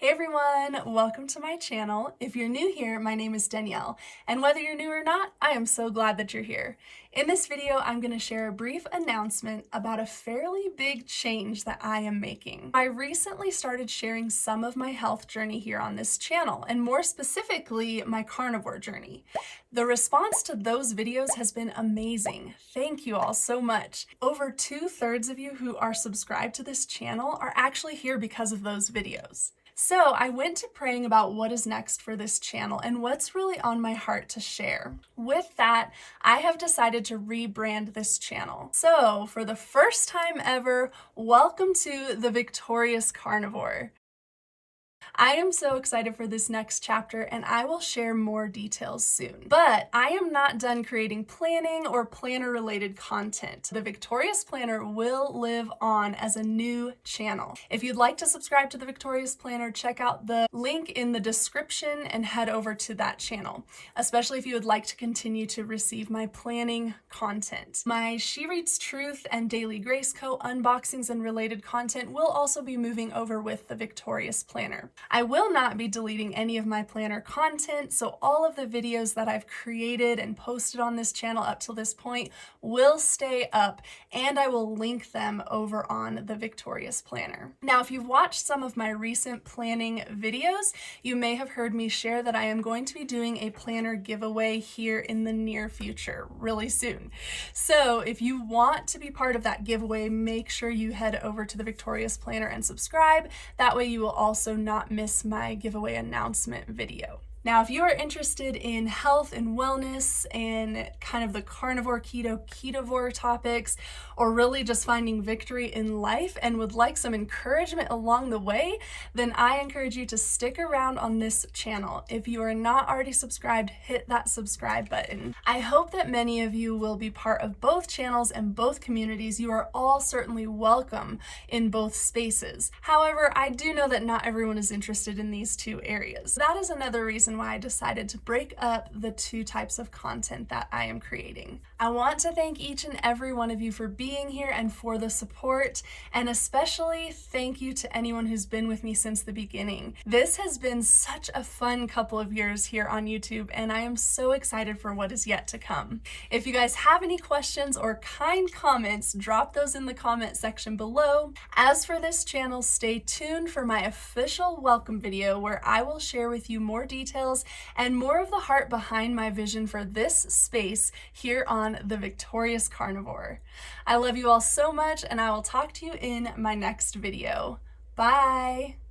Hey everyone, welcome to my channel. If you're new here, my name is Danielle, and whether you're new or not, I am so glad that you're here. In this video, I'm going to share a brief announcement about a fairly big change that I am making. I recently started sharing some of my health journey here on this channel, and more specifically, my carnivore journey. The response to those videos has been amazing. Thank you all so much. Over 2/3 of you who are subscribed to this channel are actually here because of those videos. So I went to praying about what is next for this channel and what's really on my heart to share. With that, I have decided to rebrand this channel. So for the first time ever, welcome to the Victorious Carnivore. I am so excited for this next chapter and I will share more details soon. But I am not done creating planning or planner related content. The Victorious Planner will live on as a new channel. If you'd like to subscribe to the Victorious Planner, check out the link in the description and head over to that channel, especially if you would like to continue to receive my planning content. My She Reads Truth and Daily Grace Co. unboxings and related content will also be moving over with the Victorious Planner. I will not be deleting any of my planner content, so all of the videos that I've created and posted on this channel up till this point will stay up, and I will link them over on the Victorious Planner. Now, if you've watched some of my recent planning videos, you may have heard me share that I am going to be doing a planner giveaway here in the near future, really soon. So if you want to be part of that giveaway, make sure you head over to the Victorious Planner and subscribe. That way you will also not miss my giveaway announcement video. Now, if you are interested in health and wellness and kind of the carnivore, ketovore topics, or really just finding victory in life and would like some encouragement along the way, then I encourage you to stick around on this channel. If you are not already subscribed, hit that subscribe button. I hope that many of you will be part of both channels and both communities. You are all certainly welcome in both spaces. However, I do know that not everyone is interested in these two areas. That is another reason why I decided to break up the two types of content that I am creating. I want to thank each and every one of you for being here and for the support, and especially thank you to anyone who's been with me since the beginning. This has been such a fun couple of years here on YouTube, and I am so excited for what is yet to come. If you guys have any questions or kind comments, drop those in the comment section below. As for this channel, stay tuned for my official welcome video where I will share with you more details and more of the heart behind my vision for this space here on the Victorious Carnivore. I love you all so much, and I will talk to you in my next video. Bye!